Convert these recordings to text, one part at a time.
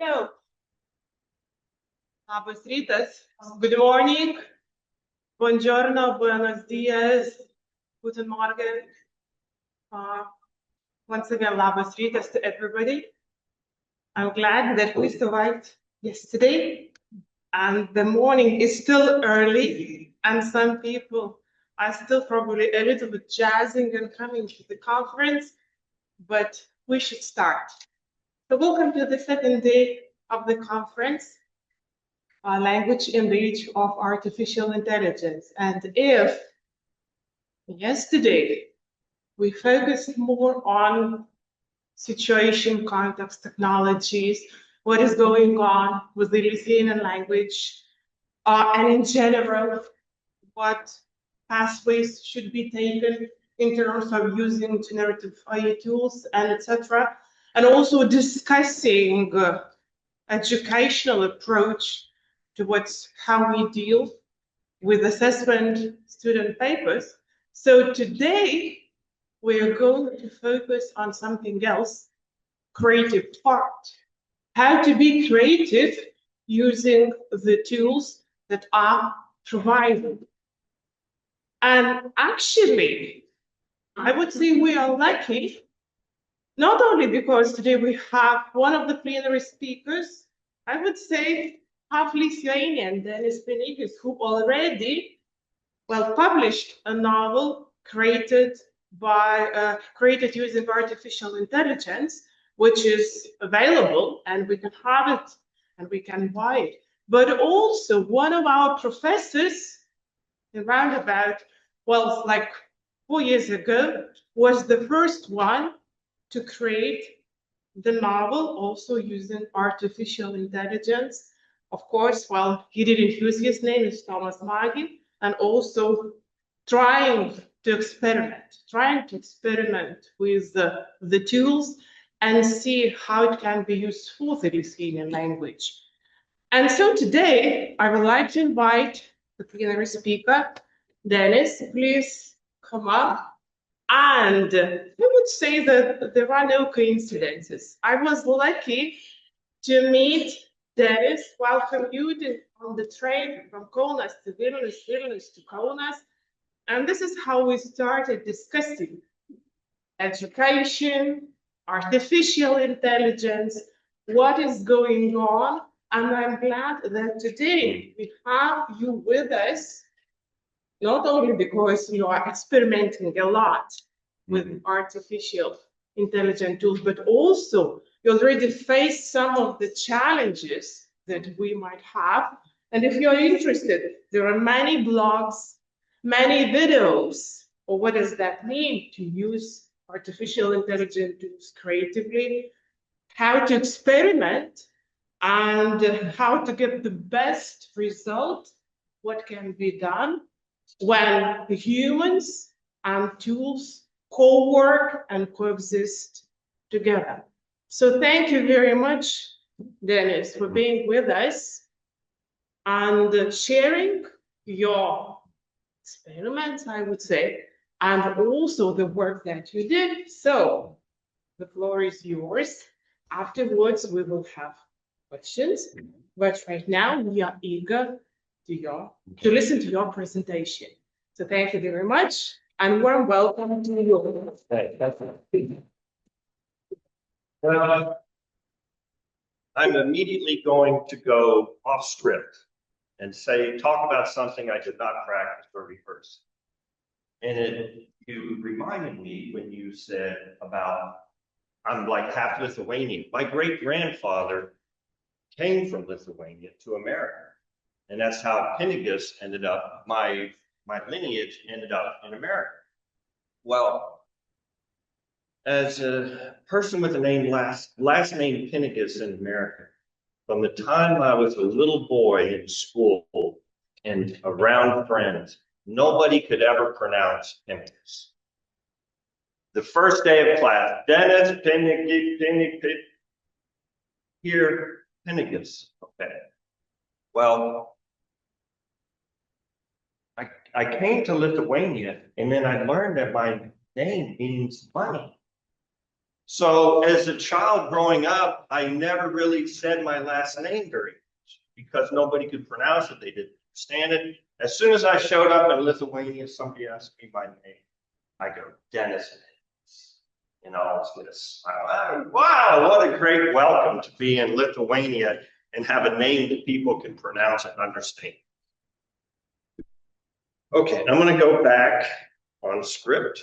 Hello. Labas rytas. Good morning. Buongiorno, buenos dias. Guten Morgen. Once again, labas rytas to everybody. I'm glad that we survived yesterday, and the morning is still early, and some people are still probably a little bit jazzing and coming to the conference, but we should start. So welcome to the second day of the conference, Language in the Age of Artificial Intelligence. And if yesterday we focused more on situation, context, technologies, what is going on with the Lithuanian language, and in general, what pathways should be taken in terms of using generative AI tools and etc. And also discussing educational approach towards how we deal with assessment student papers. So today, we're going to focus on something else, creative part. How to be creative using the tools that are provided. And actually, I would say we are lucky, not only because today we have one of the plenary speakers, I would say half Lithuanian, Dennis Pinigis, who already published a novel created using artificial intelligence, which is available and we can have it and we can buy it. But also one of our professors around about, like 4 years ago, was the first one to create the novel also using artificial intelligence. Of course, he didn't use his name, it's Thomas Magi, and also trying to experiment with the tools and see how it can be used for the Lithuanian language. And so today, I would like to invite the plenary speaker, Dennis, please come up. And I would say that there are no coincidences. I was lucky to meet Dennis while commuting on the train from Kaunas to Vilnius, Vilnius to Kaunas. And this is how we started discussing education, artificial intelligence, what is going on. And I'm glad that today we have you with us, not only because you are experimenting a lot with artificial intelligence tools, but also you already faced some of the challenges that we might have. And if you're interested, there are many blogs, many videos, or what does that mean to use artificial intelligence tools creatively, how to experiment, and how to get the best result, what can be done when humans and tools co-work and coexist together. So thank you very much, Dennis, for being with us and sharing your experiments, I would say, and also the work that you did. So the floor is yours. Afterwards, we will have questions, but right now we are eager to listen to your presentation. So thank you very much, and warm welcome to you. I'm immediately going to go off script and talk about something I did not practice or rehearse. And you reminded me when you said about, I'm like half Lithuanian. My great-grandfather came from Lithuania to America. And that's how Pinigis ended up, my lineage ended up in America. Well, as a person with a name last name Pinigis in America, from the time I was a little boy in school and around friends, nobody could ever pronounce Pinigis. The first day of class, Dennis, Pinigis, here, Pinigis, okay. Well, I came to Lithuania and then I learned that my name means money. So as a child growing up, I never really said my last name very much because nobody could pronounce it. They didn't understand it. As soon as I showed up in Lithuania, somebody asked me my name. I go, Dennis. And I was going to smile. Wow, what a great welcome to be in Lithuania and have a name that people can pronounce and understand. Okay, I'm going to go back on script.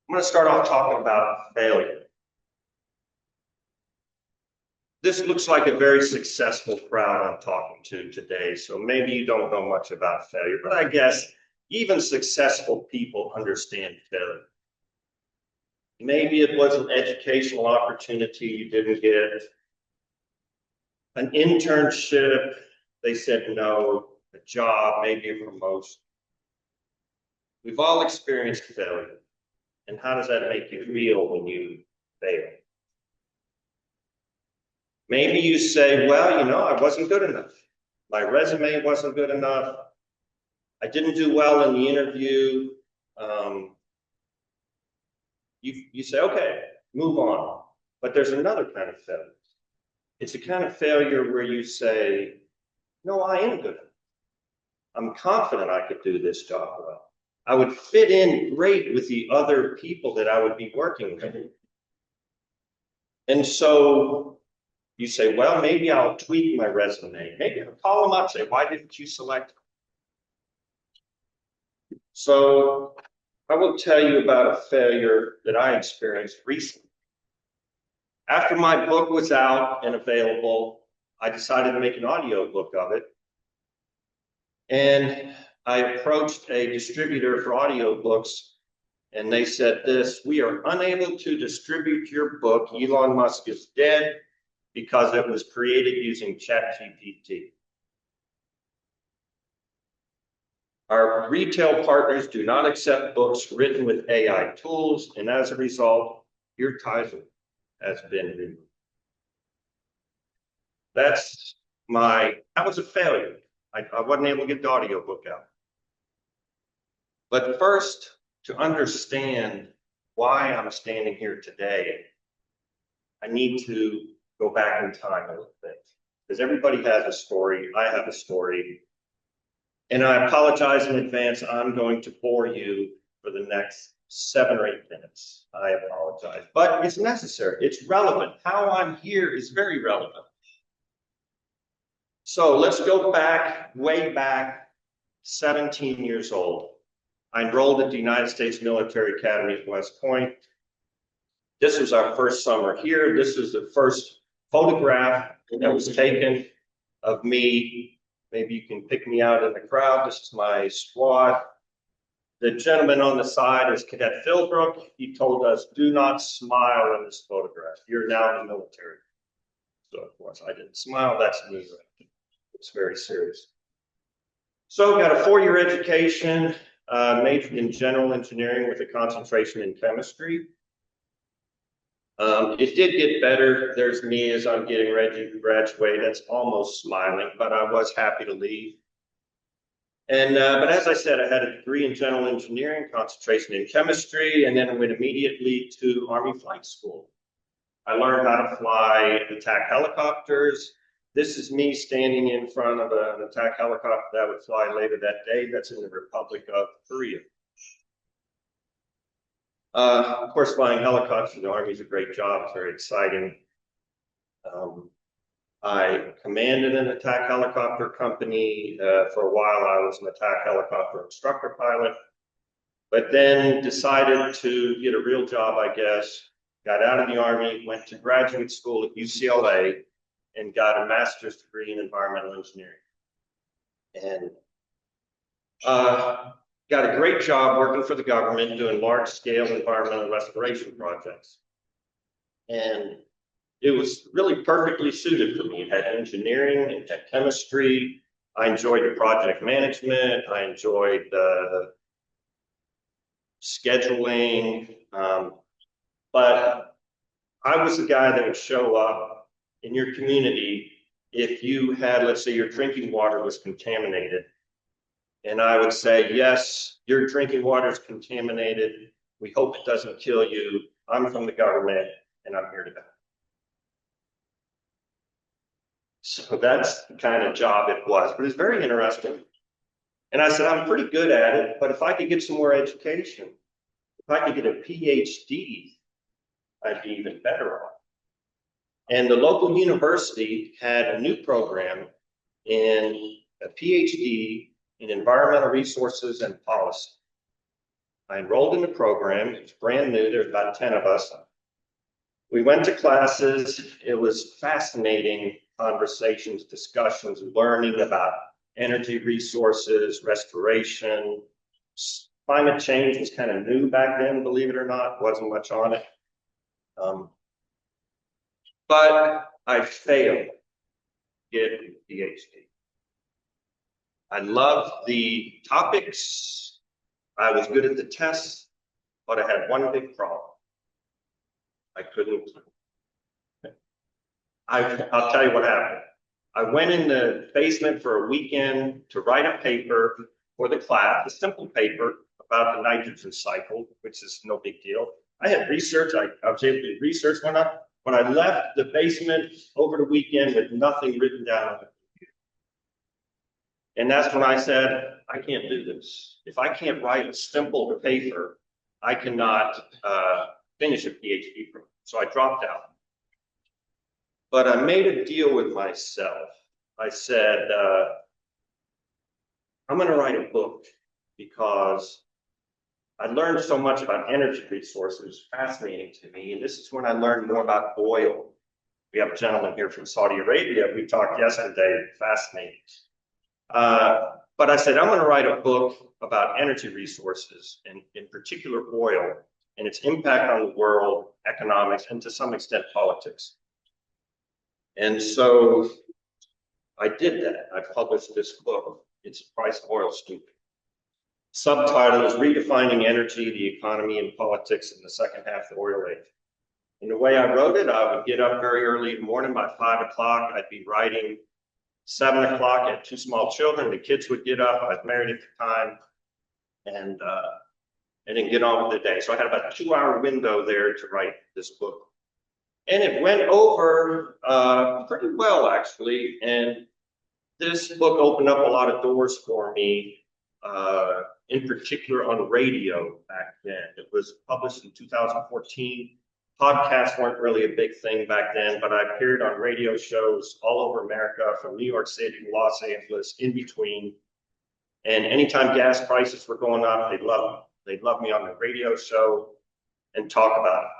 I'm going to start off talking about failure. This looks like a very successful crowd I'm talking to today, so maybe you don't know much about failure, but I guess even successful people understand failure. Maybe it was an educational opportunity you didn't get, an internship, they said no, a job, maybe a promotion. We've all experienced failure. And how does that make you feel when you fail? Maybe you say, well, I wasn't good enough. My resume wasn't good enough. I didn't do well in the interview. You say, okay, move on. But there's another kind of failure. It's a kind of failure where you say, no, I am good enough. I'm confident I could do this job well. I would fit in great with the other people that I would be working with. And so you say, well, maybe I'll tweak my resume. Maybe I'll call them up, say, why didn't you select me? So I will tell you about a failure that I experienced recently. After my book was out and available, I decided to make an audio book of it. And I approached a distributor for audiobooks, and they said this: we are unable to distribute your book. Elon Musk is dead because it was created using ChatGPT. Our retail partners do not accept books written with AI tools, and as a result, your title has been removed. That was a failure. I wasn't able to get the audiobook out. But first, to understand why I'm standing here today, I need to go back in time a little bit. Because everybody has a story, I have a story. And I apologize in advance, I'm going to bore you for the next 7 or 8 minutes. I apologize, but it's necessary, it's relevant. How I'm here is very relevant. So let's go back, way back, 17 years old. I enrolled at the United States Military Academy at West Point. This was our first summer here. This is the first photograph that was taken of me. Maybe you can pick me out in the crowd. This is my squad. The gentleman on the side is Cadet Philbrook. He told us, do not smile in this photograph. You're now in the military. So of course I didn't smile, that's me. It's very serious. So got a 4-year education, majored in general engineering with a concentration in chemistry. It did get better. There's me as I'm getting ready to graduate. That's almost smiling, but I was happy to leave. And but as I said, I had a degree in general engineering, concentration in chemistry, and then I went immediately to Army Flight School. I learned how to fly attack helicopters. This is me standing in front of an attack helicopter that would fly later that day. That's in the Republic of Korea. Of course, flying helicopters in the Army is a great job. It's very exciting. I commanded an attack helicopter company. For a while, I was an attack helicopter instructor pilot, but then decided to get a real job, I guess. Got out of the Army, went to graduate school at UCLA, and got a master's degree in environmental engineering. And got a great job working for the government doing large-scale environmental restoration projects. And it was really perfectly suited for me. It had engineering, it had chemistry. I enjoyed the project management. I enjoyed the scheduling. But I was the guy that would show up in your community if you had, let's say, your drinking water was contaminated. And I would say, yes, your drinking water is contaminated. We hope it doesn't kill you. I'm from the government and I'm here to die. So that's the kind of job it was, but it's very interesting. And I said, I'm pretty good at it, but if I could get some more education, if I could get a PhD, I'd be even better off. And the local university had a new program in a PhD in environmental resources and policy. I enrolled in the program. It was brand new. There were about 10 of us. We went to classes. It was fascinating conversations, discussions, learning about energy resources, restoration. Climate change was kind of new back then, believe it or not. Wasn't much on it. But I failed to get a PhD. I loved the topics. I was good at the tests, but I had one big problem. I couldn't. I'll tell you what happened. I went in the basement for a weekend to write a paper for the class, a simple paper about the nitrogen cycle, which is no big deal. I had research, I was able to do research one up, but I left the basement over the weekend with nothing written down on the computer. And that's when I said, I can't do this. If I can't write a simple paper, I cannot finish a PhD program. So I dropped out. But I made a deal with myself. I said, I'm going to write a book because I learned so much about energy resources. It was fascinating to me. And this is when I learned more about oil. We have a gentleman here from Saudi Arabia. We talked yesterday. Fascinating. But I said, I'm going to write a book about energy resources, and in particular oil, and its impact on the world, economics, and to some extent politics. And so I did that. I published this book. It's The Price of Oil Stupid. Subtitle is Redefining Energy, the Economy, and Politics in the Second Half of the Oil Age. And the way I wrote it, I would get up very early in the morning, by 5 o'clock. I'd be writing 7 o'clock. I had 2 small children. The kids would get up. I was married at the time. And then get on with the day. So I had about a 2-hour window there to write this book. And it went over pretty well, actually. And this book opened up a lot of doors for me, in particular on radio back then. It was published in 2014. Podcasts weren't really a big thing back then, but I appeared on radio shows all over America, from New York City to Los Angeles, in between. And anytime gas prices were going up, they'd love me on the radio show and talk about it.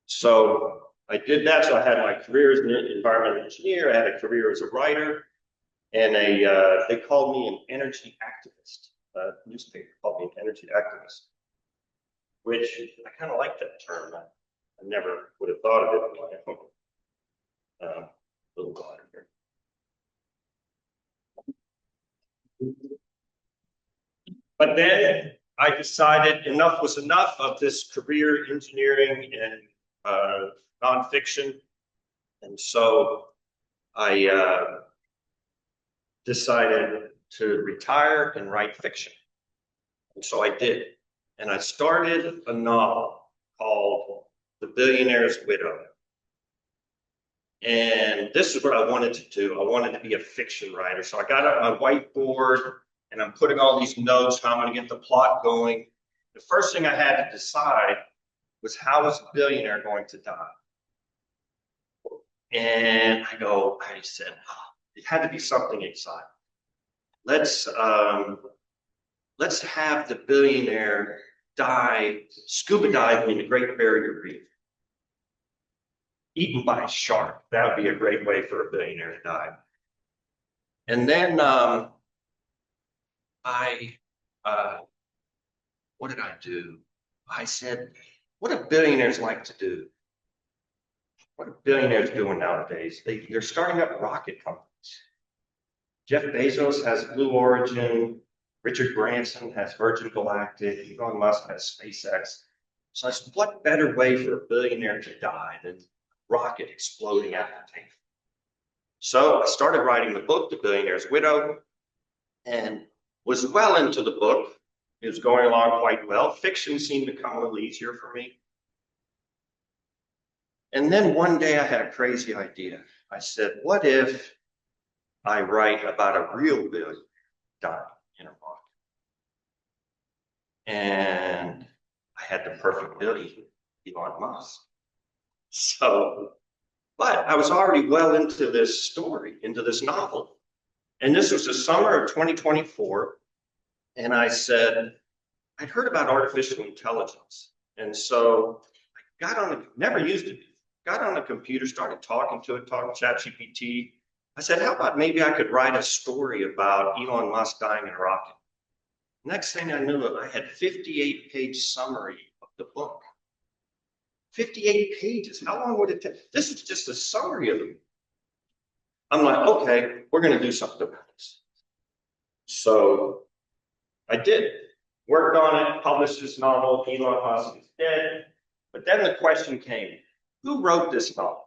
So I did that. So I had my career as an environmental engineer. I had a career as a writer, and they called me an energy activist. A newspaper called me an energy activist, which I kind of like that term. I never would have thought of it. A little glider here. But then I decided enough was enough of this career engineering and nonfiction. And so I decided to retire and write fiction. And so I did. And I started a novel called The Billionaire's Widow. And this is what I wanted to do. I wanted to be a fiction writer. So I got out my whiteboard and I'm putting all these notes, how I'm going to get the plot going. The first thing I had to decide was, how is a billionaire going to die? And I said, it had to be something exciting. Let's have the billionaire die scuba diving in the Great Barrier Reef, eaten by a shark. That would be a great way for a billionaire to die. And then what did I do? I said, what do billionaires like to do? What are billionaires doing nowadays? They're starting up rocket companies. Jeff Bezos has Blue Origin. Richard Branson has Virgin Galactic. Elon Musk has SpaceX. So I said, what better way for a billionaire to die than a rocket exploding out of the tank? So I started writing the book, The Billionaire's Widow, and was well into the book. It was going along quite well. Fiction seemed to come a little easier for me. And then one day I had a crazy idea. I said, what if I write about a real billionaire dying in a rocket? And I had the perfect billionaire, Elon Musk. So, but I was already well into this story, into this novel. And this was the summer of 2024. And I said, I'd heard about artificial intelligence. And so I got on, never used it, got on the computer, started talking to it, talking to ChatGPT. I said, how about maybe I could write a story about Elon Musk dying in a rocket? Next thing I knew, I had 58-page summary of the book. 58 pages. How long would it take? This is just a summary of it. I'm like, okay, we're going to do something about this. So I did. Worked on it, published this novel, Elon Musk is dead. But then the question came, who wrote this novel?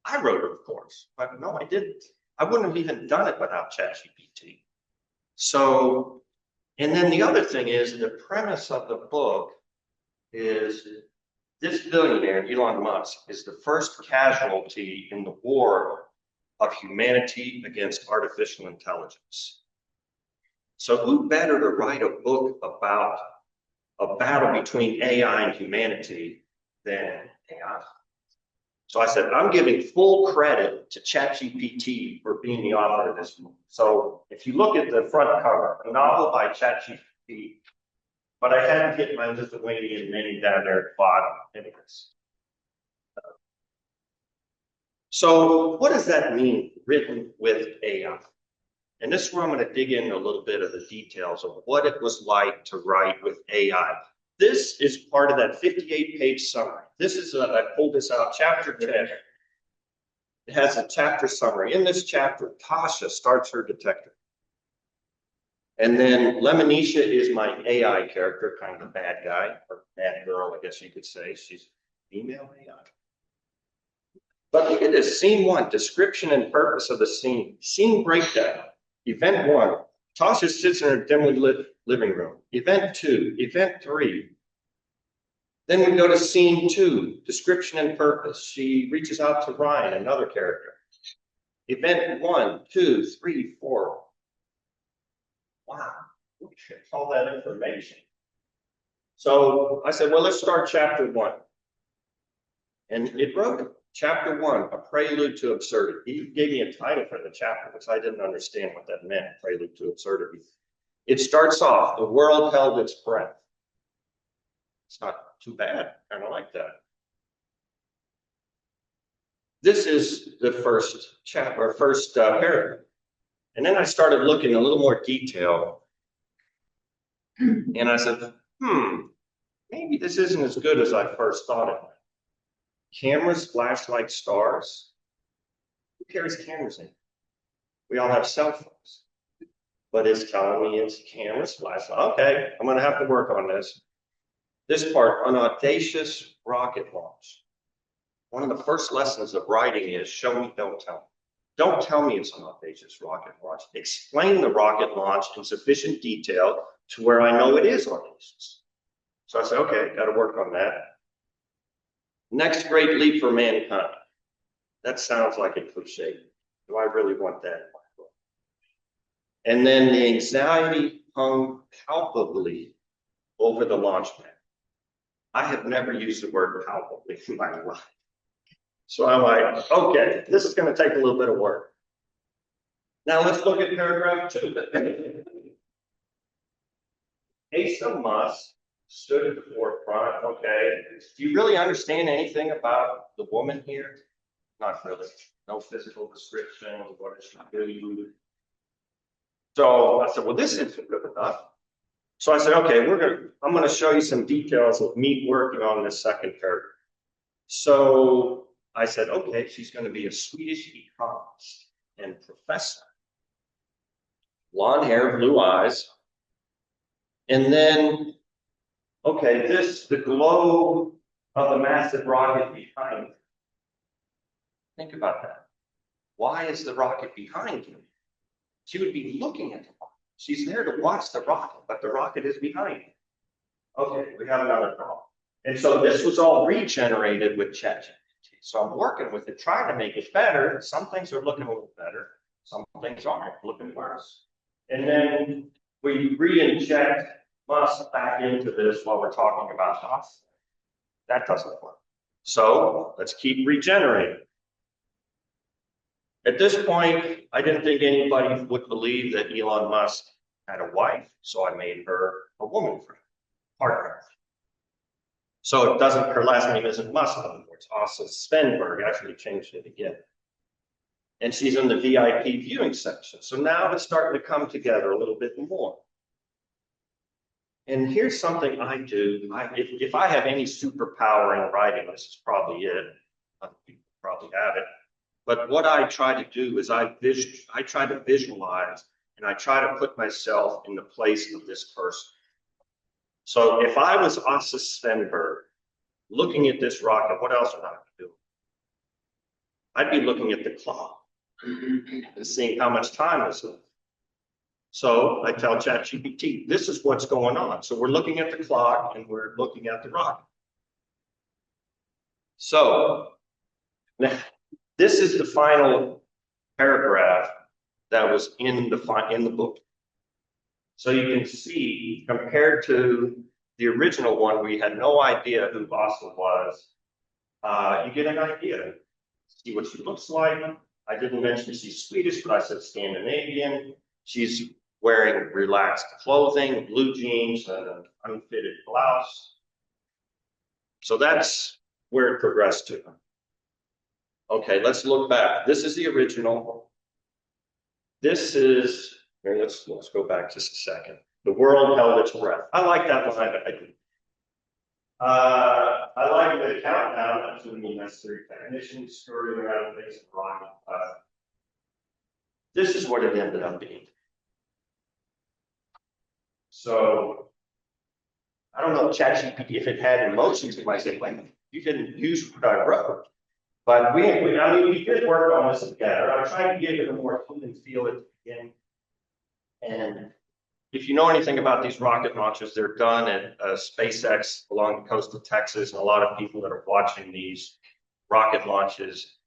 I wrote it, of course, but no, I didn't. I wouldn't have even done it without ChatGPT. So, and then the other thing is the premise of the book is this billionaire, Elon Musk, is the first casualty in the war of humanity against artificial intelligence. So who better to write a book about a battle between AI and humanity than AI? So I said, I'm giving full credit to ChatGPT for being the author of this book. So if you look at the front cover, a novel by ChatGPT, but I hadn't hit my Lithuanian name down there at the bottom. Pinigis. So what does that mean, written with AI? And this is where I'm going to dig into a little bit of the details of what it was like to write with AI. This is part of that 58-page summary. This is, I pulled this out, chapter 10. It has a chapter summary. In this chapter, Tasha starts her detective. And then Lemonisha is my AI character, kind of a bad guy, or bad girl, I guess you could say. She's female AI. But look at this, scene 1, description and purpose of the scene. Scene breakdown. Event 1, Tasha sits in her dimly lit living room. Event 2, event 3. Then we go to scene 2, description and purpose. She reaches out to Ryan, another character. Event 1, 2, 3, 4. Wow, look at all that information. So I said, well, let's start chapter 1. And it wrote chapter 1, a prelude to absurdity. He gave me a title for the chapter, which I didn't understand what that meant, prelude to absurdity. It starts off, the world held its breath. It's not too bad, kind of like that. This is the first chapter, or first paragraph. And then I started looking in a little more detail. And I said, maybe this isn't as good as I first thought it. Cameras flash like stars. Who carries cameras in? We all have cell phones. But it's telling me it's cameras flash. Okay, I'm going to have to work on this. This part, an audacious rocket launch. One of the first lessons of writing is show me, don't tell me. Don't tell me it's an audacious rocket launch. Explain the rocket launch in sufficient detail to where I know it is audacious. So I said, okay, got to work on that. Next great leap for mankind. That sounds like a cliche. Do I really want that in my book? And then the anxiety hung palpably over the launch pad. I have never used the word palpably in my life. So I'm like, okay, this is going to take a little bit of work. Now let's look at paragraph 2. Asa Musk stood at the forefront. Okay, do you really understand anything about the woman here? Not really. No physical description. What does she do? So I said, well, this isn't good enough. So I said, okay, I'm going to show you some details of me working on this second paragraph. So I said, okay, she's going to be a Swedish economist and professor. Blonde hair, blue eyes. And then, okay, the glow of the massive rocket behind her. Think about that. Why is the rocket behind you? She would be looking at the rocket. She's there to watch the rocket, but the rocket is behind her. Okay, we have another problem. And so this was all regenerated with ChatGPT. So I'm working with it, trying to make it better. Some things are looking a little better. Some things aren't, looking worse. And then we re-inject Musk back into this while we're talking about us. That doesn't work. So let's keep regenerating. At this point, I didn't think anybody would believe that Elon Musk had a wife, so I made her a woman friend, partner. So it doesn't, her last name isn't Musk anymore, it's Asa Svenberg, actually changed it again. And she's in the VIP viewing section. So now it's starting to come together a little bit more. And here's something I do. If I have any superpower in writing, this is probably it. Other people probably have it. But what I try to do is I try to visualize and I try to put myself in the place of this person. So if I was Asa Svenberg looking at this rocket, what else would I do? I'd be looking at the clock and seeing how much time is left. So I tell ChatGPT, this is what's going on. So we're looking at the clock and we're looking at the rocket. So now, this is the final paragraph that was in the book. So you can see, compared to the original one, we had no idea who Asa was. You get an idea. See what she looks like. I didn't mention she's Swedish, but I said Scandinavian. She's wearing relaxed clothing, blue jeans, and an unfitted blouse. So that's where it progressed to. Okay, let's look back. This is the original. This is, here, let's go back just a second. The world held its breath. I like that line, but I didn't. I like the countdown to the necessary technicians scurrying around things and rhyme. This is what it ended up being. So I don't know ChatGPT if it had emotions. It might say, "Wait, you didn't use what I wrote." But we did work on this together. I tried to give it a more human feel at the beginning. And if you know anything about these rocket launches, they're done at SpaceX along the coast of Texas. And a lot of people that are watching these rocket launches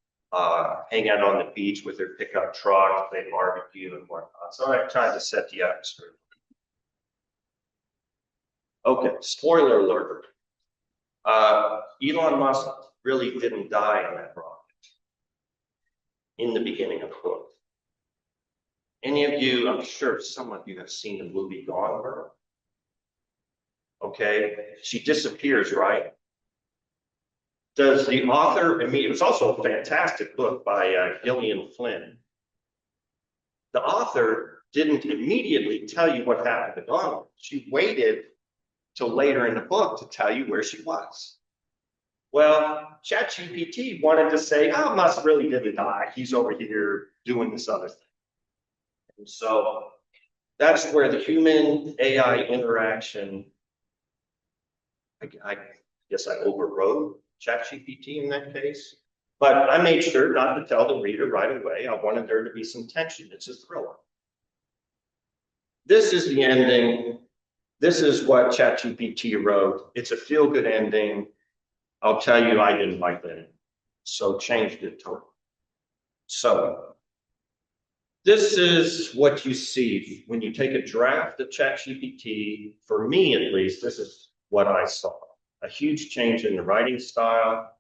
hang out on the beach with their pickup truck, they barbecue and whatnot. So I tried to set the atmosphere. Okay, spoiler alert. Elon Musk really didn't die in that rocket in the beginning of the book. Any of you, I'm sure some of you have seen the movie Gone Girl. Okay, she disappears, right? Does the author, it was also a fantastic book by Gillian Flynn. The author didn't immediately tell you what happened to Gone Girl. She waited till later in the book to tell you where she was. Well, ChatGPT wanted to say, oh, Musk really didn't die. He's over here doing this other thing. And so that's where the human AI interaction, I guess I overrode ChatGPT in that case. But I made sure not to tell the reader right away. I wanted there to be some tension. It's a thriller. This is the ending. This is what ChatGPT wrote. It's a feel-good ending. I'll tell you, I didn't like that. So changed it to. So this is what you see when you take a draft of ChatGPT. For me, at least, this is what I saw. A huge change in the writing style,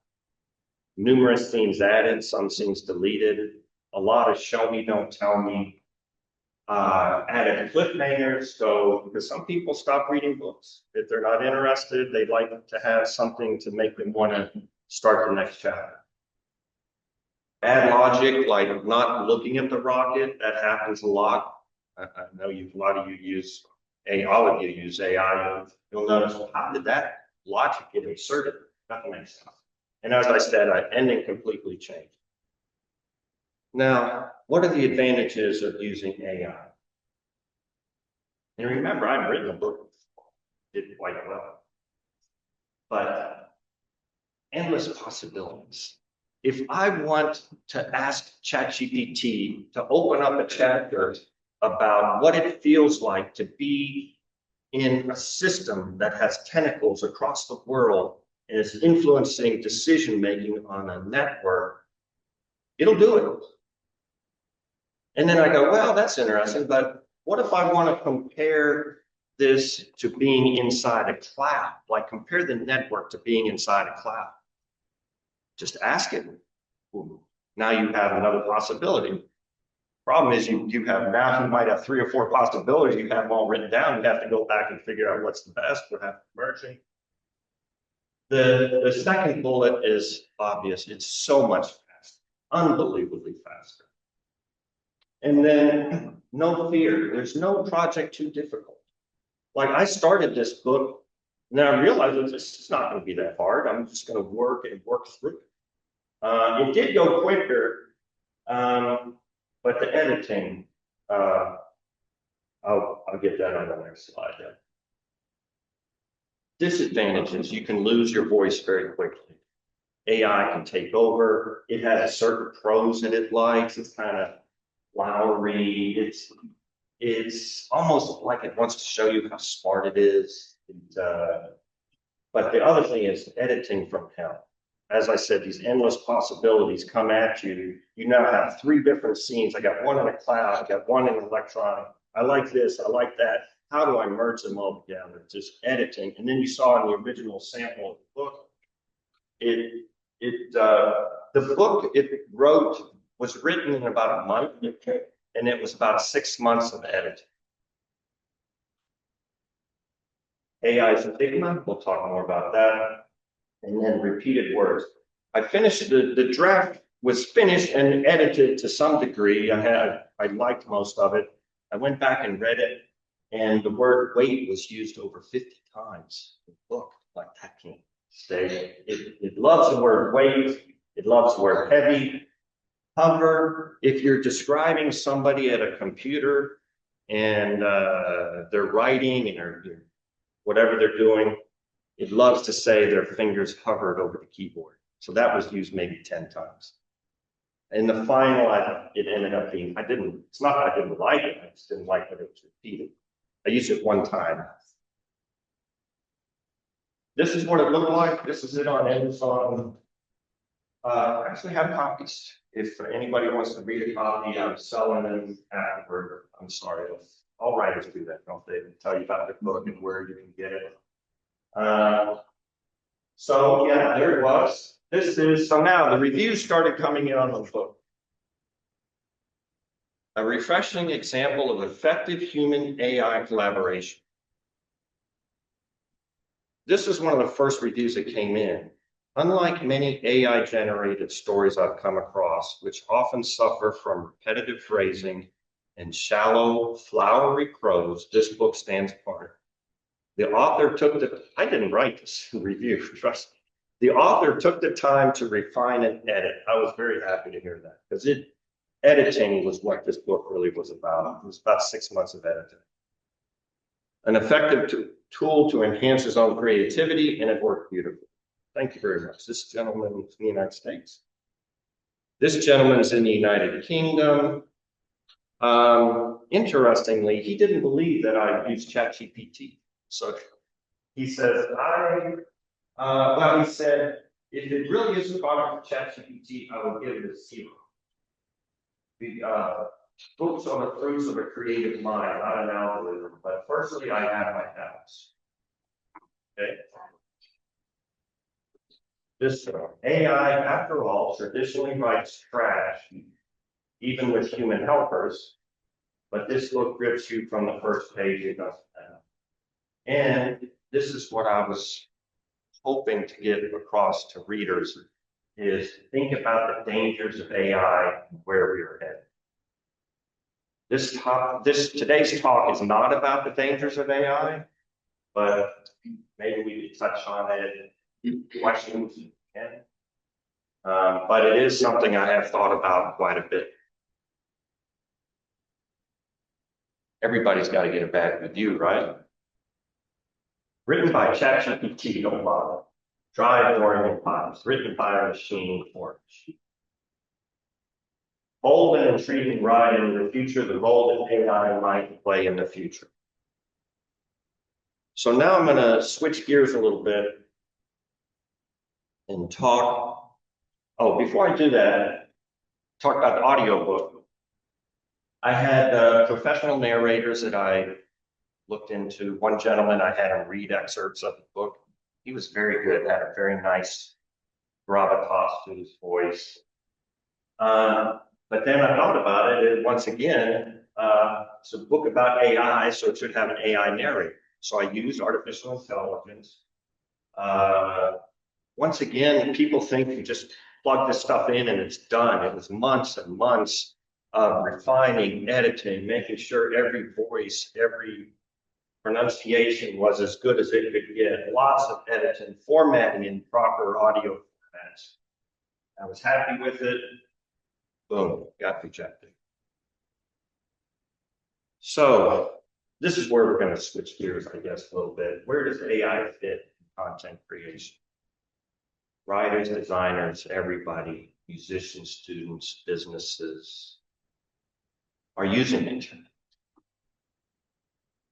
numerous scenes added, some scenes deleted, a lot of show me, don't tell me, added cliffhangers. So, because some people stop reading books. If they're not interested, they like to have something to make them want to start the next chapter. Add logic, like not looking at the rocket, that happens a lot. I know a lot of you use all of you use AI. You'll notice, well, how did that logic get inserted? Nothing makes sense. And as I said, ending completely changed. Now, what are the advantages of using AI? And remember, I've written a book, did quite well. But endless possibilities. If I want to ask ChatGPT to open up a chapter about what it feels like to be in a system that has tentacles across the world and it's influencing decision-making on a network, it'll do it. And then I go, well, that's interesting, but what if I want to compare this to being inside a cloud? Like compare the network to being inside a cloud. Just ask it. Now you have another possibility. Problem is you have now you might have 3 or 4 possibilities. You have them all written down. You have to go back and figure out what's the best, what have merging. The second bullet is obvious. It's so much faster, unbelievably faster. And then no fear. There's no project too difficult. Like I started this book, and then I realized it's not going to be that hard. I'm just going to work through it. It did go quicker, but the editing, I'll get that on the next slide then. Disadvantages, you can lose your voice very quickly. AI can take over. It has a certain prose that it likes. It's kind of flowery. It's almost like it wants to show you how smart it is. But the other thing is editing from hell. As I said, these endless possibilities come at you. You now have 3 different scenes. I got one in a cloud. I got one in electronic. I like this. I like that. How do I merge them all together? Just editing. And then you saw in the original sample of the book, the book it was written in about a month, and it was about 6 months of editing. AI stigma, we'll talk more about that. And then repeated words. I finished the draft was finished and edited to some degree. I liked most of it. I went back and read it, and the word weight was used over 50 times in the book. Like that can't stay. It loves the word weight. It loves the word heavy. Hover. If you're describing somebody at a computer and they're writing and they're whatever they're doing, it loves to say their fingers hovered over the keyboard. So that was used maybe 10 times. In the final, it ended up being, it's not that I didn't like it, I just didn't like that it was repeated. I used it one time. This is what it looked like. This is it on Amazon. I actually have copies. If anybody wants to read a copy, I'm selling them afterward. I'm sorry, all writers do that, don't they? They tell you about the book and where you can get it. So yeah, there it was. So now the reviews started coming in on the book. A refreshing example of effective human AI collaboration. This is one of the first reviews that came in. Unlike many AI generated stories I've come across, which often suffer from repetitive phrasing and shallow, flowery prose, this book stands apart. The author I didn't write this review, trust me. The author took the time to refine and edit. I was very happy to hear that because editing was what this book really was about. It was about 6 months of editing. An effective tool to enhance his own creativity, and it worked beautifully. Thank you very much. This gentleman is in the United States. This gentleman is in the United Kingdom. Interestingly, he didn't believe that I used ChatGPT. So he says, he said, if it really is a product of ChatGPT, I will give it a 0. The books on the fruits of a creative mind, not an algorithm, but firstly, I have my doubts. Okay. This AI, after all, traditionally writes trash, even with human helpers, but this book grips you from the first page it doesn't have. And this is what I was hoping to get across to readers is think about the dangers of AI and where we are headed. Today's talk is not about the dangers of AI, but maybe we could touch on it, questions, but it is something I have thought about quite a bit. Everybody's got to get a bad review, right? Written by ChatGPT, don't bother. Dry, boring, and pops. Written by a machine for machine. Bold and intriguing ride into the future, the role that AI might play in the future. So now I'm going to switch gears a little bit and talk. Oh, before I do that, talk about the audiobook. I had professional narrators that I looked into. One gentleman, I had him read excerpts of the book. He was very good, had a very nice gravitas to his voice. But then I thought about it, and once again, it's a book about AI, so it should have an AI narrator. So I used artificial intelligence. Once again, people think you just plug this stuff in and it's done. It was months and months of refining, editing, making sure every voice, every pronunciation was as good as it could get. Lots of editing, formatting in proper audio formats. I was happy with it. Boom, got rejected. So this is where we're going to switch gears, I guess, a little bit. Where does AI fit in content creation? Writers, designers, everybody, musicians, students, businesses are using it.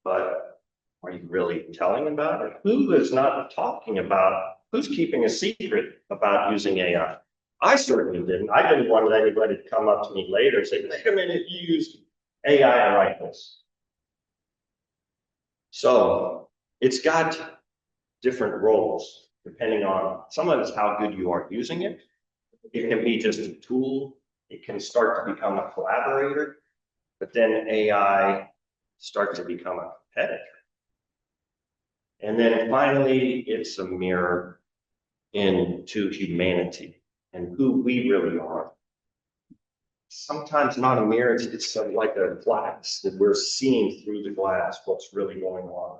But are you really telling about it? Who is not talking about, who's keeping a secret about using AI? I certainly didn't. I didn't want anybody to come up to me later and say, wait a minute, you used AI to write this. So it's got different roles depending on, some of it's how good you are using it. It can be just a tool. It can start to become a collaborator, but then AI starts to become a competitor. And then finally, it's a mirror into humanity and who we really are. Sometimes not a mirror, it's like a glass that we're seeing through the glass what's really going on.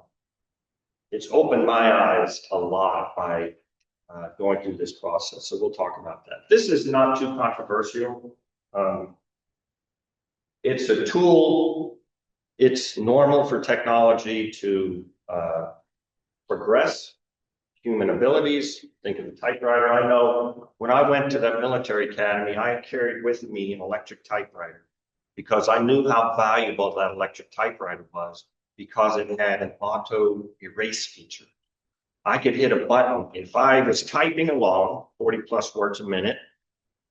It's opened my eyes a lot by going through this process, so we'll talk about that. This is not too controversial. It's a tool. It's normal for technology to progress human abilities. Think of the typewriter. I know when I went to that military academy, I carried with me an electric typewriter because I knew how valuable that electric typewriter was because it had an auto erase feature. I could hit a button. If I was typing along 40 plus words a minute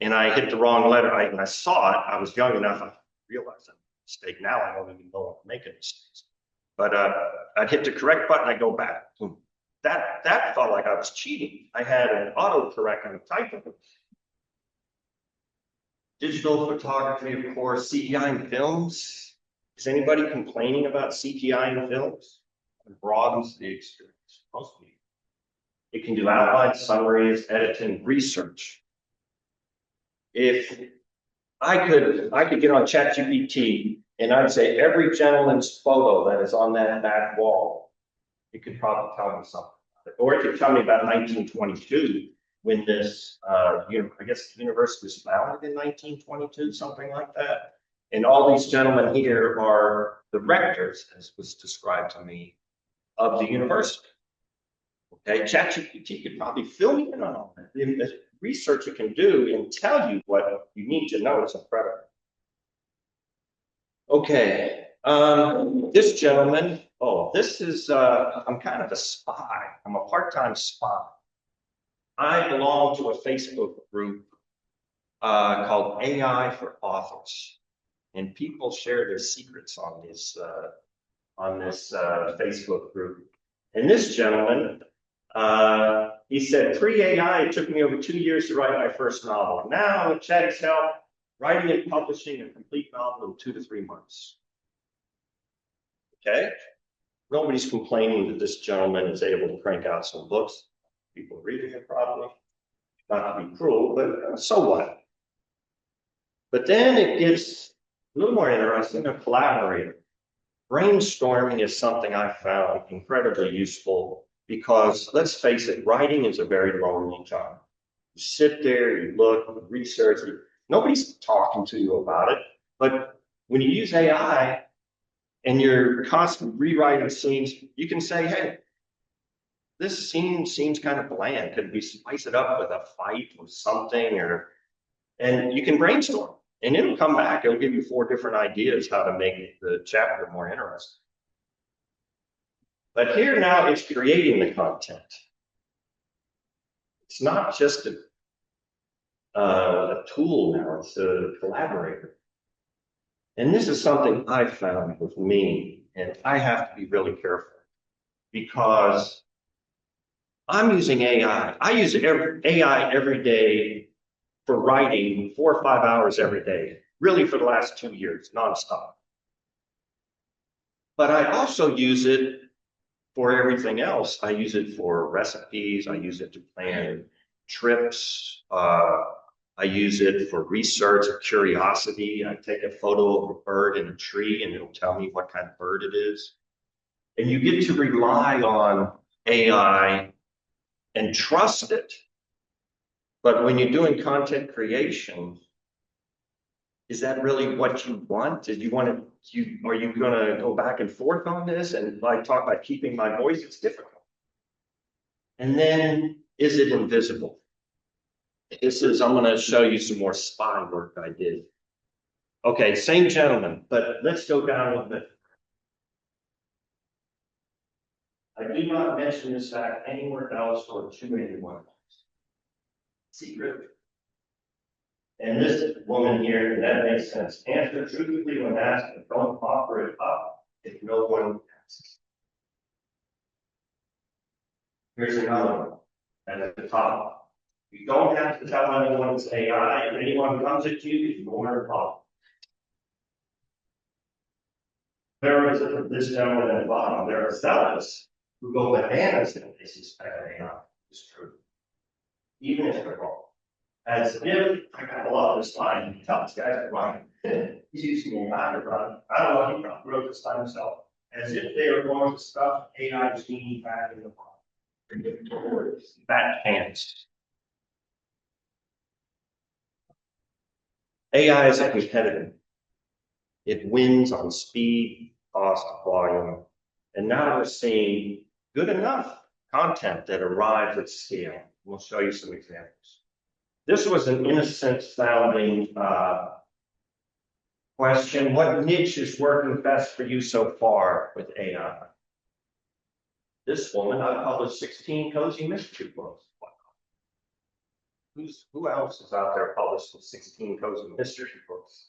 and I hit the wrong letter, and I saw it, I was young enough, I realized that mistake. Now I don't even know I'm making mistakes. But I'd hit the correct button, I go back. Boom. That felt like I was cheating. I had an autocorrect on the typewriter. Digital photography, of course, CGI in films. Is anybody complaining about CGI in films? It broadens the experience, most people. It can do outlines, summaries, editing, research. If I could get on ChatGPT and I'd say every gentleman's photo that is on that back wall, it could probably tell me something. Or it could tell me about 1922 when this, I guess the university was founded in 1922, something like that. And all these gentlemen here are the rectors, as was described to me, of the university. Okay, ChatGPT could probably fill me in on all that. The research it can do and tell you what you need to know is incredible. Okay, this gentleman, this is, I'm kind of a spy. I'm a part-time spy. I belong to a Facebook group called AI for Authors. And people share their secrets on this Facebook group. And this gentleman, he said, pre-AI, it took me over 2 years to write my first novel. Now, with Chat's help, writing and publishing a complete novel in 2 to 3 months. Okay? Nobody's complaining that this gentleman is able to crank out some books. People reading it probably. Not to be cruel, but so what? But then it gets a little more interesting, a collaborator. Brainstorming is something I found incredibly useful because, let's face it, writing is a very lonely job. You sit there, you look, you research, nobody's talking to you about it. But when you use AI and you're constantly rewriting scenes, you can say, hey, this scene seems kind of bland. Could we spice it up with a fight or something? And you can brainstorm. And it'll come back, it'll give you 4 different ideas how to make the chapter more interesting. But here now it's creating the content. It's not just a tool now, it's a collaborator. And this is something I found with me, and I have to be really careful because I'm using AI. I use AI every day for writing 4 or 5 hours every day, really for the last 2 years, nonstop. But I also use it for everything else. I use it for recipes. I use it to plan trips. I use it for research or curiosity. I take a photo of a bird in a tree and it'll tell me what kind of bird it is. And you get to rely on AI and trust it. But when you're doing content creation, is that really what you want? Did you want to, are you going to go back and forth on this? And like talk about keeping my voice, it's difficult. And then, is it invisible? I'm going to show you some more spy work I did. Okay, same gentleman, but let's go down a little bit. I do not mention this fact anywhere else or to anyone else. Secret. And this woman here, that makes sense. Answer truthfully when asked, and don't offer it up if no one asks. Here's another one, and at the top. You don't have to tell anyone it's AI. If anyone comes at you, ignore the problem. There is this gentleman at the bottom. There are zealots who go bananas if they suspect AI is true, even if they're wrong. As if I got a lot of this time to tell this guy's running. He's using AI to run. I don't know, he probably wrote this time himself. As if they are going to stuff AI genie back in the pot. Back hands. AI is a competitor. It wins on speed, cost, volume, and now we're seeing good enough content that arrives at scale. We'll show you some examples. This was an innocent sounding question. What niche is working best for you so far with AI? This woman, I published 16 cozy mystery books. Who else is out there published with 16 cozy mystery books?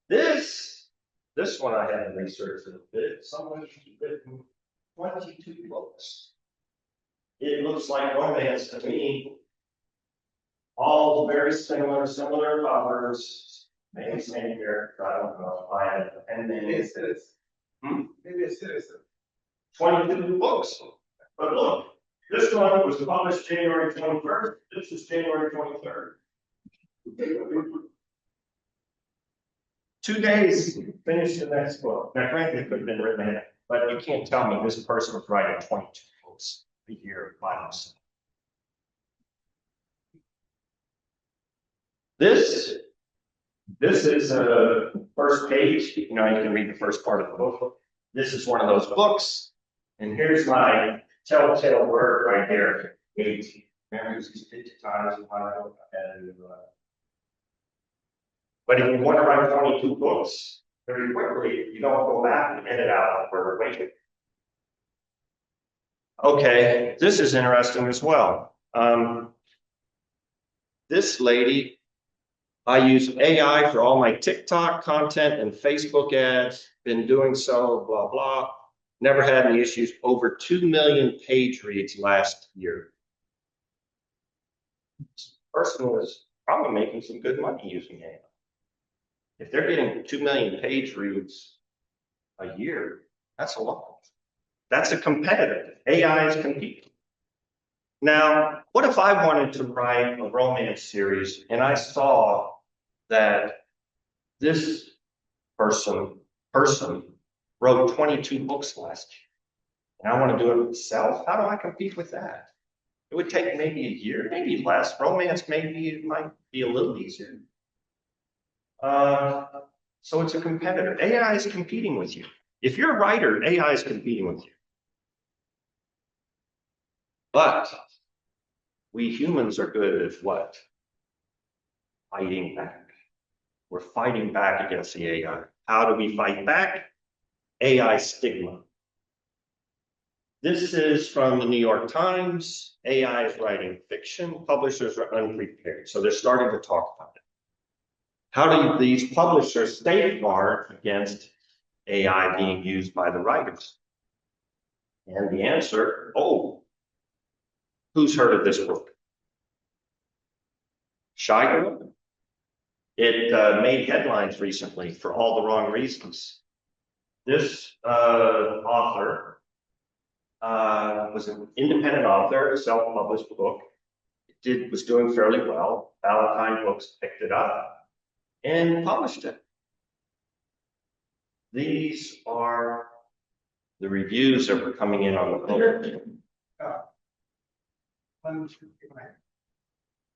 This one I had researched a bit. Someone who's written 22 books. It looks like romance to me. All very similar covers. Maybe same here. I don't know. Maybe it's citizen. Maybe it's citizen. 22 books. But look, this one was published January 21st. This is January 23rd. 2 days, finished the next book. Now, frankly, it could have been written ahead, but you can't tell me this person was writing 22 books a year by himself. This is a first page. You know, you can read the first part of the book. This is one of those books. And here's my telltale word right here. 8. Remember, these 50 times in my book. But if you want to write 22 books very quickly, you don't go back and edit out the word waiting. Okay, this is interesting as well. This lady, I use AI for all my TikTok content and Facebook ads, been doing so, blah, blah. Never had any issues. Over 2 million page reads last year. This person was probably making some good money using AI. If they're getting 2 million page reads a year, that's a lot. That's a competitor. AI is competing. Now, what if I wanted to write a romance series and I saw that this person wrote 22 books last year, and I want to do it myself? How do I compete with that? It would take maybe a year, maybe less. Romance, maybe it might be a little easier. So it's a competitor. AI is competing with you. If you're a writer, AI is competing with you. But we humans are good at what? Fighting back. We're fighting back against the AI. How do we fight back? AI stigma. This is from the New York Times. AI is writing fiction. Publishers are unprepared. So they're starting to talk about it. How do these publishers safeguard against AI being used by the writers? And the answer, oh, who's heard of this book? Shy Girl? It made headlines recently for all the wrong reasons. This author was an independent author, a self-published book. It was doing fairly well. Valentine Books picked it up and published it. These are the reviews that were coming in on the book.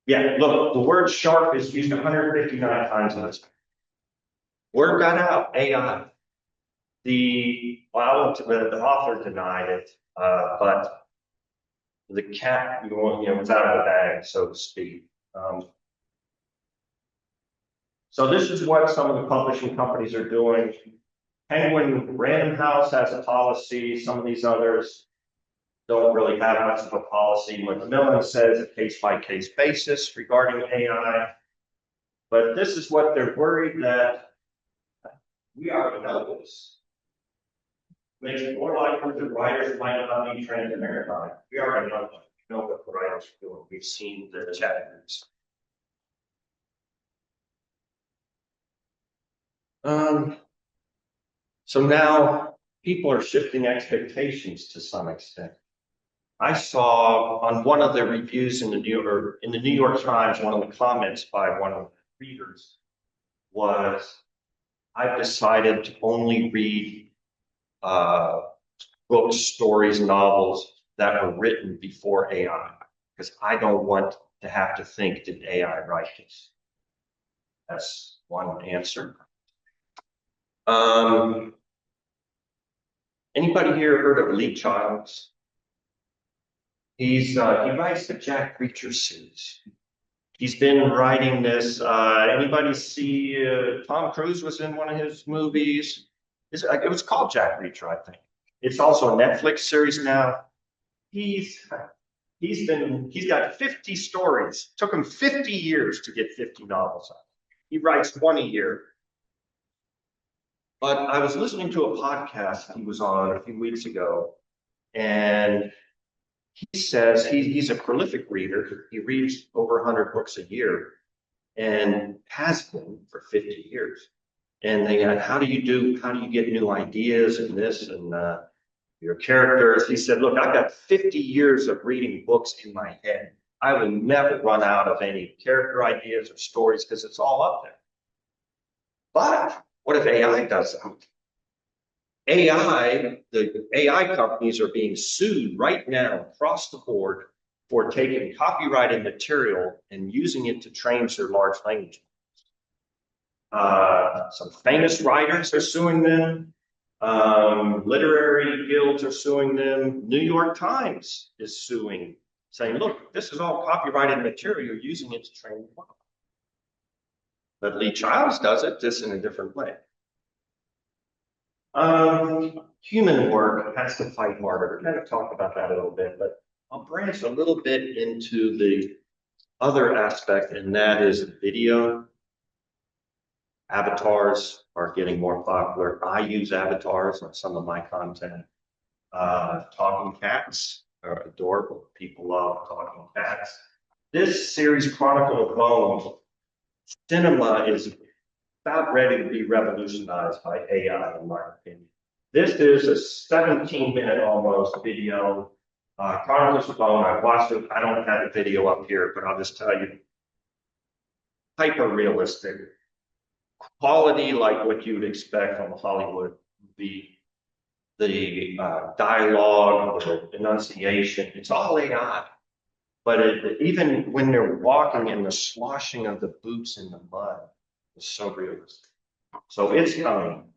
Yeah, look, the word shark is used 159 times in this. Word got out, AI. The author denied it, but the cat, was out of the bag, so to speak. So this is what some of the publishing companies are doing. Penguin Random House has a policy. Some of these others don't really have much of a policy. Macmillan says a case-by-case basis regarding AI. But this is what they're worried that we already know this. Makes it more likely that writers might not be trained in maritime. We already know what the writers are doing. We've seen the chapters. So now people are shifting expectations to some extent. I saw on one of the reviews in the New York Times, one of the comments by one of the readers was, I've decided to only read books, stories, novels that were written before AI, because I don't want to have to think, did AI write this? That's one answer. Anybody here heard of Lee Childs? He writes the Jack Reacher series. He's been writing this. Anybody see Tom Cruise was in one of his movies? It was called Jack Reacher, I think. It's also a Netflix series now. He's got 50 stories. Took him 50 years to get 50 novels out. He writes one a year. But I was listening to a podcast he was on a few weeks ago, and he says he's a prolific reader. He reads over 100 books a year and has been for 50 years. And they had, how do you get new ideas and this and your characters? He said, look, I've got 50 years of reading books in my head. I will never run out of any character ideas or stories because it's all up there. But what if AI does that? The AI companies are being sued right now across the board for taking copyrighted material and using it to train their large language models. Some famous writers are suing them. Literary guilds are suing them. New York Times is suing, saying, look, this is all copyrighted material. You're using it to train the model. But Lee Childs does it just in a different way. Human work has to fight harder. We're going to talk about that a little bit, but I'll branch a little bit into the other aspect, and that is video. Avatars are getting more popular. I use avatars on some of my content. Talking cats are adorable. People love talking cats. This series, Chronicle of Bones, cinema is about ready to be revolutionized by AI, in my opinion. This is a 17-minute almost video. Chronicles of Bone, I watched it. I don't have the video up here, but I'll just tell you, hyper realistic. Quality like what you would expect from a Hollywood movie. The dialogue, the enunciation, it's all AI. But even when they're walking in the sloshing of the boots in the mud, it's so realistic. So it's coming.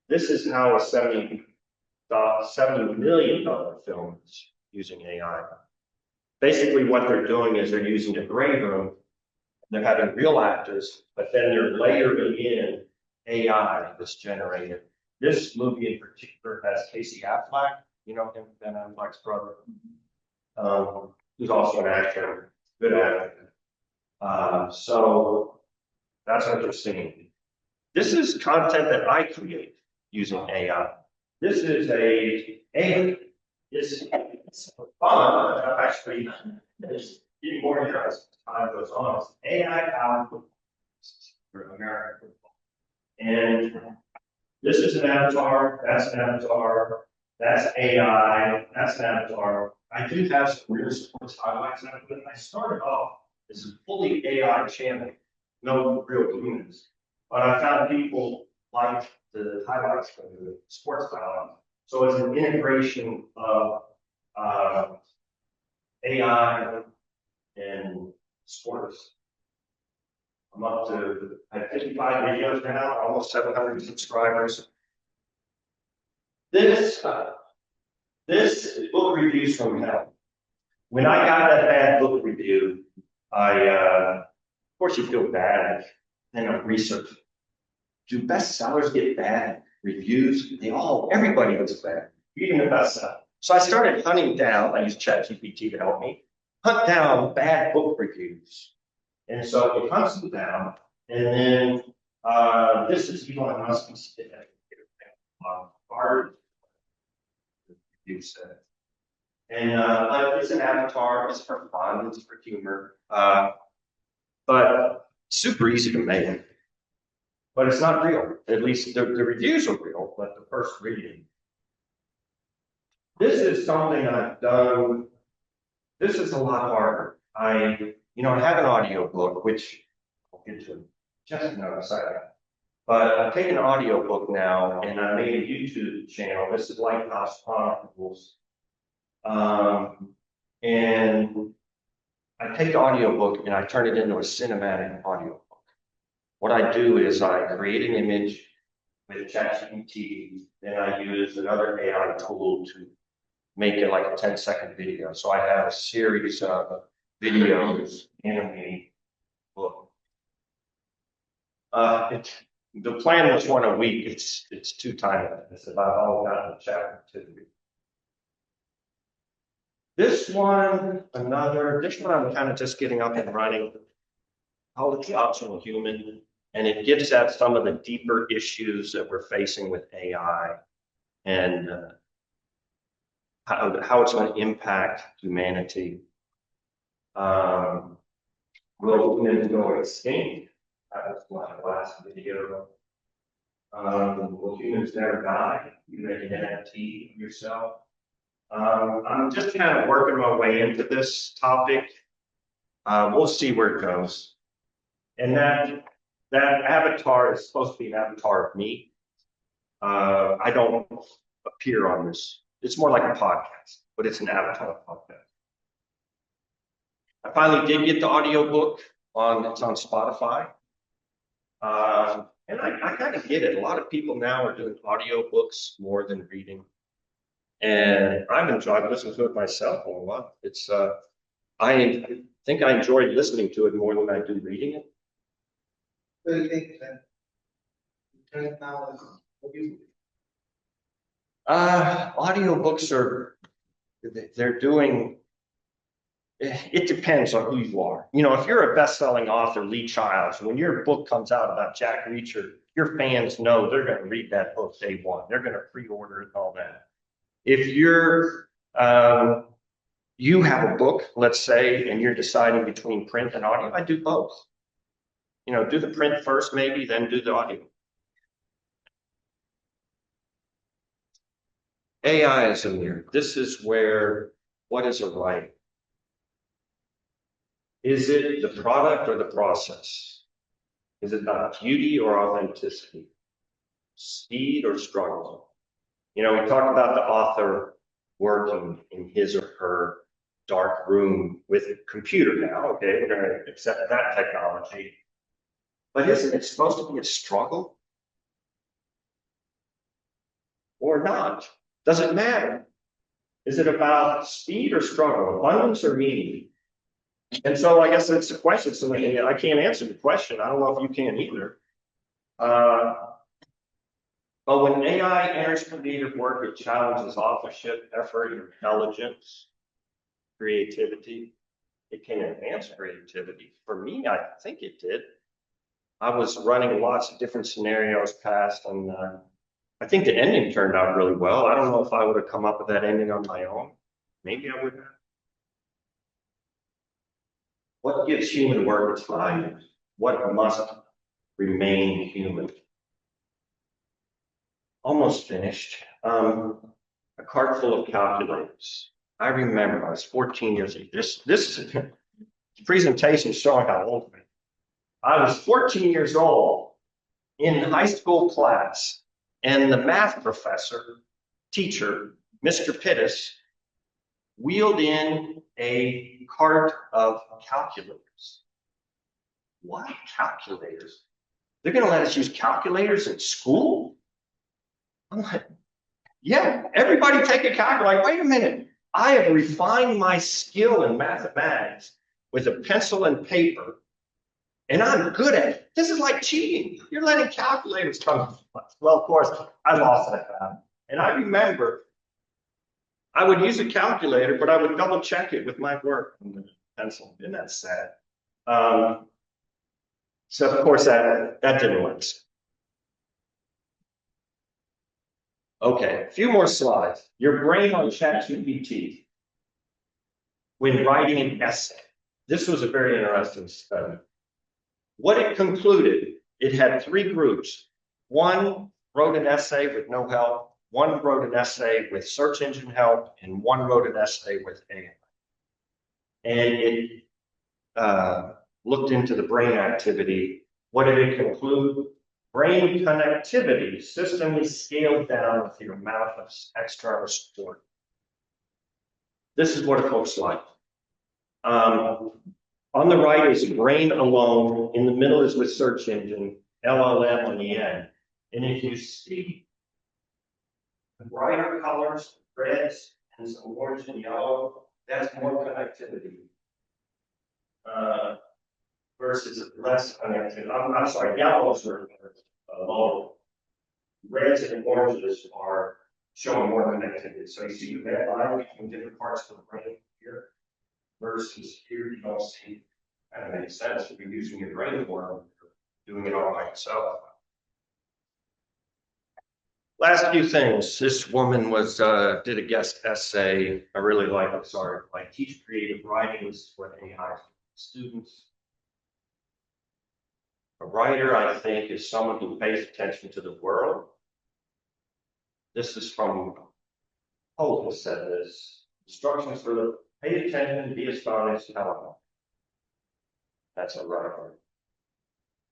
This is how a $70 million film is using AI. Basically what they're doing is they're using a gray room. They're having real actors, but then they're layering in AI that's generated. This movie in particular has Casey Affleck. You know him, Ben Affleck's brother, who's also an actor, good actor. So that's interesting. This is content that I create using AI. This is it's fun. Actually, it's getting more interesting as time goes on. It's AI powered for American football. And this is an avatar, that's an avatar, that's AI, that's an avatar. I do have some real sports highlights, but I started off as a fully AI channel, no real humans. But I found people like the highlights from the sports highlights. So it's an integration of AI and sports. I'm up to I have 55 videos now, almost 700 subscribers. This book reviews from hell. When I got that bad book review, of course you feel bad, then I researched. Do bestsellers get bad reviews? Everybody gets bad, even the bestseller. So I started hunting down, I used ChatGPT to help me, hunt down bad book reviews. And so it hunts them down, and then this is Elon Musk's hard review set. And it's an avatar, it's for fun, it's for humor, but super easy to make. But it's not real. At least the reviews are real, but the first reading. This is something I've done. This is a lot harder. I have an audio book, which I'll get to just in a second. But I've taken an audio book now, and I made a YouTube channel. This is Lighthouse Chronicles. And I take the audio book and I turn it into a cinematic audio book. What I do is I create an image with ChatGPT, then I use another AI tool to make it like a 10-second video. So I have a series of videos in a book. The plan was one a week. It's 2 times. It's about all got in chapter 2. This one I'm kind of just getting up and running. How it's optional human, and it gets at some of the deeper issues that we're facing with AI and how it's going to impact humanity. Will humans go extinct? That was my last video. Will humans never die? You make an NFT of yourself. I'm just kind of working my way into this topic. We'll see where it goes. And that avatar is supposed to be an avatar of me. I don't appear on this. It's more like a podcast, but it's an avatar podcast. I finally did get the audio book it's on Spotify. And I kind of get it. A lot of people now are doing audio books more than reading. And I've listening to it myself a lot. It's I think I enjoy listening to it more than I do reading it. What do you think then? Audiobooks they're doing, it depends on who you are. If you're a best-selling author, Lee Childs, when your book comes out about Jack Reacher, your fans know they're going to read that book day one. They're going to pre-order it and all that. If you're, you have a book, let's say, and you're deciding between print and audio, I do both. Do the print first, maybe, then do the audio. AI is in here. This is where, what is a right? Is it the product or the process? Is it about beauty or authenticity? Speed or struggle? We talk about the author working in his or her dark room with a computer now. Okay, we're going to accept that technology. But isn't it supposed to be a struggle? Or not? Does it matter? Is it about speed or struggle, abundance or meaning? And so I guess that's the question. So I can't answer the question. I don't know if you can either. But when AI enters creative work, it challenges authorship, effort, intelligence, creativity. It can enhance creativity. For me, I think it did. I was running lots of different scenarios past, and I think the ending turned out really well. I don't know if I would have come up with that ending on my own. Maybe I would have. What gives human work its value? What must remain human? Almost finished. A cart full of calculators. I remember I was 14 years old. This presentation is showing how old I am. I was 14 years old in high school class, and the math teacher, Mr. Pittis, wheeled in a cart of calculators. What calculators? They're going to let us use calculators in school? I'm like, yeah, everybody take a calculator. Like, wait a minute. I have refined my skill in mathematics with a pencil and paper, and I'm good at it. This is like cheating. You're letting calculators come. Well, of course, I lost that battle. And I remember I would use a calculator, but I would double check it with my work on the pencil. Isn't that sad? So of course that didn't work. Okay, a few more slides. Your brain on ChatGPT when writing an essay. This was a very interesting study. What it concluded, it had 3 groups. One wrote an essay with no help, one wrote an essay with search engine help, and one wrote an essay with AI. And it looked into the brain activity. What did it conclude? Brain connectivity systemly scaled down with the amount of external support. This is what it looks like. On the right is brain alone. In the middle is with search engine, LLM on the end. And if you see the brighter colors, reds, and some orange and yellow, that's more connectivity. Versus less connectivity. I'm sorry, yellows are lower. Reds and oranges are showing more connectivity. So you see you have line between different parts of the brain here versus here you don't see. Kind of makes sense if you're using your brain more, doing it all by yourself. Last few things. This woman was did a guest essay. I really like it. Sorry, like teach creative writing. This is what AI students. A writer, I think, is someone who pays attention to the world. This is from Holt who said this. Instructions for the pay attention, be astonished, how. That's a writer.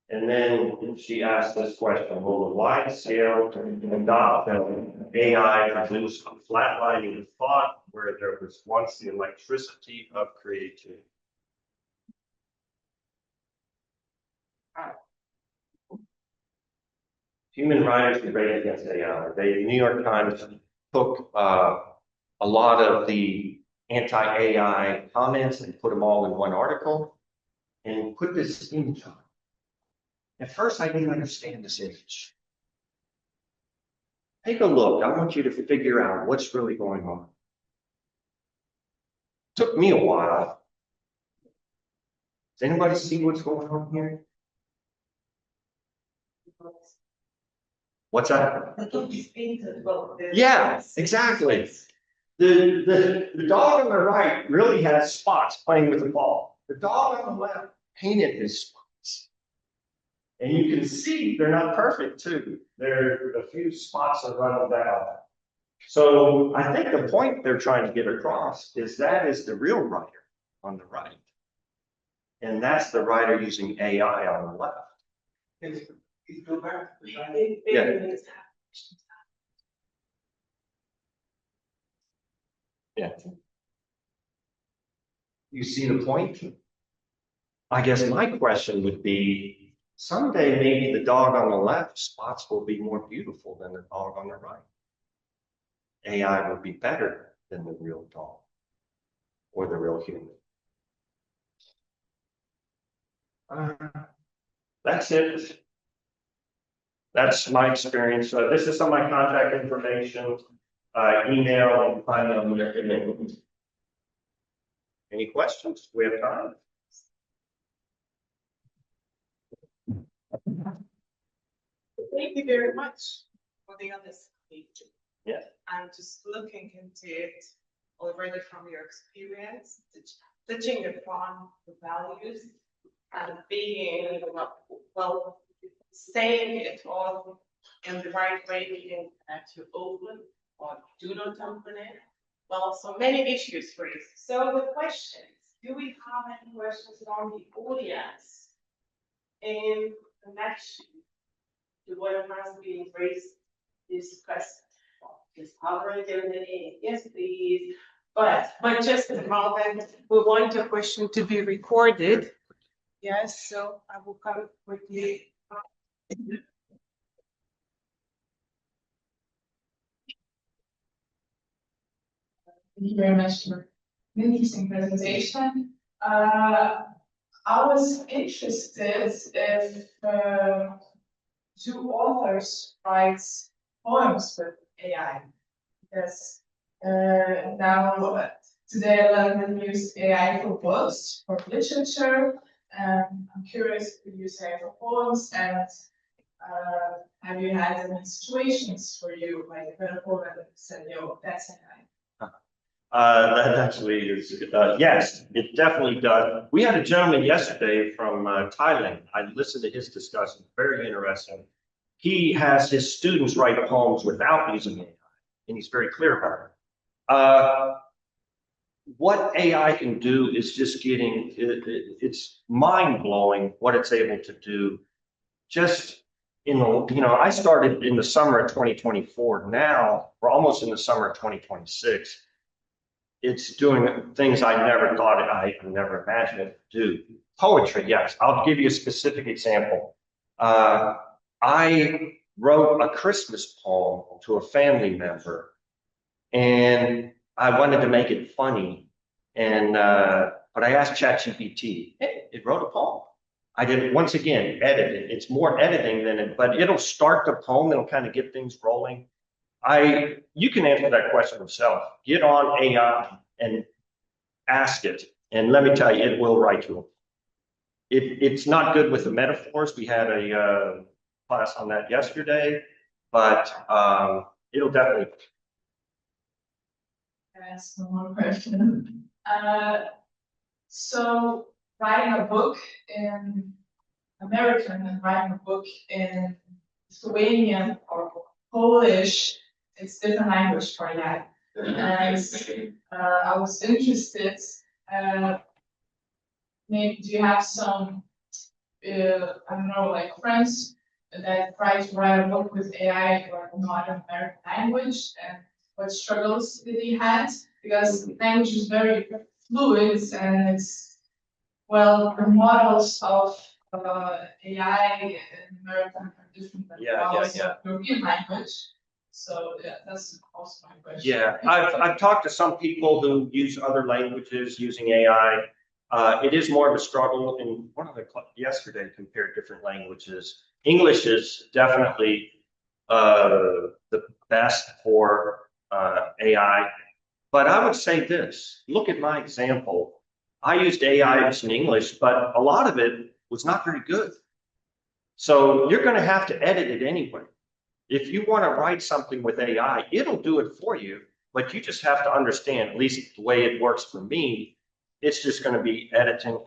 And then she asked this question, will the wide scale adoption AI produce a flatlining of thought where there was once the electricity of creativity? Human writers debate against AI. The New York Times took a lot of the anti-AI comments and put them all in one article and put this image on. At first, I didn't understand this image. Take a look. I want you to figure out what's really going on. Took me a while. Does anybody see what's going on here? What's that? Yeah, exactly. The dog on the right really has spots playing with the ball. The dog on the left painted his spots. And you can see they're not perfect too. There are a few spots are running down. So I think the point they're trying to get across is that is the real writer on the right. And that's the writer using AI on the left. Yeah. Yeah. You see the point? I guess my question would be, someday maybe the dog on the left spots will be more beautiful than the dog on the right. AI will be better than the real dog or the real human. That's it. That's my experience. So this is some of my contact information, email, and find them there. Any questions? We have time. Thank you very much for the honesty. Yeah. I'm just looking into it already from your experience, touching upon the values and being, well, saying it all in the right way, meaning that you open or do not open it. Well, so many issues raised. So the questions, do we have any questions from the audience in connection to what has been raised, discussed? Is already in, yes, please. But just a moment, we want your question to be recorded. Yes, so I will come quickly. Thank you very much for an interesting presentation. I was interested if do authors write poems with AI? Because now today a lot of them use AI for books, for literature. I'm curious what you say for poems, and have you had any situations where you like read a poem and said, "Yo, that's AI"? That actually is, yes, it definitely does. We had a gentleman yesterday from Thailand. I listened to his discussion, very interesting. He has his students write poems without using AI, and he's very clear about it. What AI can do is just getting, it's mind blowing what it's able to do. Just in the, I started in the summer of 2024. Now we're almost in the summer of 2026. It's doing things I never thought I never imagined it to do. Poetry, yes. I'll give you a specific example. I wrote a Christmas poem to a family member, and I wanted to make it funny. And but I asked ChatGPT, hey, it wrote a poem. I did once again edit it. It's more editing than it, but it'll start the poem. It'll kind of get things rolling. You can answer that question yourself. Get on AI and ask it, and let me tell you, it will write you. It's not good with the metaphors. We had a class on that yesterday, but it'll definitely. Can I ask one more question? So writing a book in American and writing a book in Slovenian or Polish, it's different language for that. And I was interested, maybe do you have some, I don't know, like friends that try to write a book with AI or not an American language, and what struggles did he had? Because language is very fluid, and it's, well, the models of AI in American are different than models of European language. So yeah, that's also my question. Yeah, I've talked to some people who use other languages using AI. It is more of a struggle. In one of the yesterday compared different languages. English is definitely the best for AI. But I would say this: look at my example. I used AI in English, but a lot of it was not very good. So you're going to have to edit it anyway. If you want to write something with AI, it'll do it for you, but you just have to understand, at least the way it works for me, it's just going to be editing.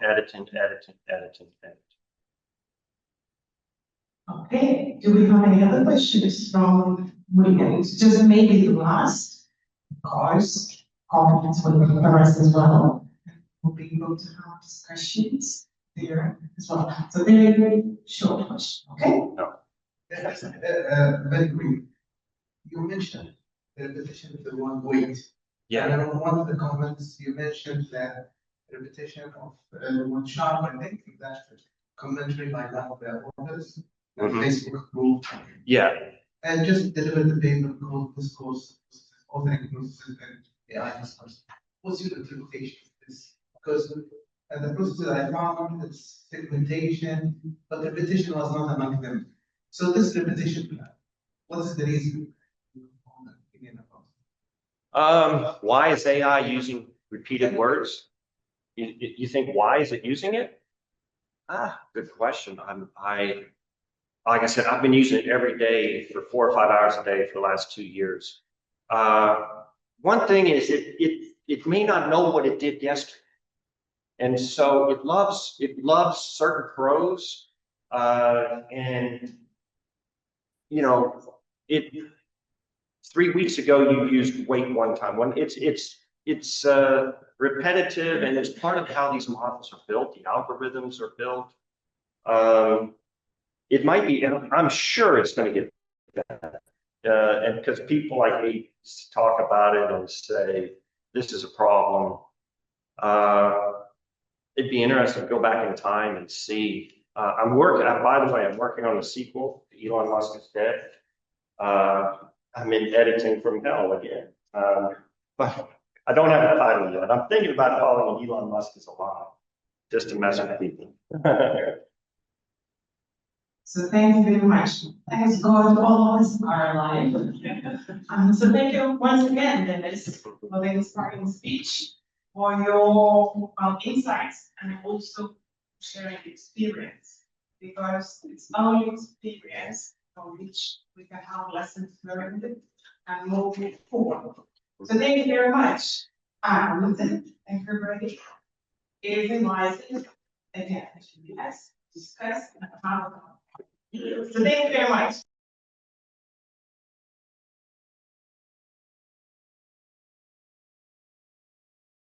Okay, do we have any other questions from audience? Just maybe the last, of course, comments will be first as well. We'll be able to have discussions there as well. So very, very short question, okay? No. Very quick. You mentioned the repetition of the one weight. Yeah. And on one of the comments, you mentioned that repetition of one sharp, I think that's commentary by one of the authors, Facebook group. Yeah. And just delivered the paper called Discourse, Authentic Processes and AI Discourse. What's your interpretation of this? Because the process that I found, it's segmentation, but repetition was not among them. So this repetition plan, what is the reason? Opinion about it? Why is AI using repeated words? You think why is it using it? Good question. Like I said, I've been using it every day for 4 or 5 hours a day for the last 2 years. One thing is it may not know what it did yesterday. And so it loves certain prose, and you know, 3 weeks ago you used wait one time. It's repetitive, and it's part of how these models are built. The algorithms are built. It might be, and I'm sure it's going to get better. And because people like me talk about it and say this is a problem. It'd be interesting to go back in time and see. By the way, I'm working on a sequel to Elon Musk is Dead. I'm in editing from hell again. But I don't have a title yet. I'm thinking about calling it Elon Musk is Alive, just to mess with people. So thank you very much. Thanks God, all of us are alive. So thank you once again, Dennis, for the inspiring speech, for your insights, and also sharing experience, because it's only experience from which we can have lessons learned and move it forward. So thank you very much. And thank you very is invited again to discuss and how. So thank you very much.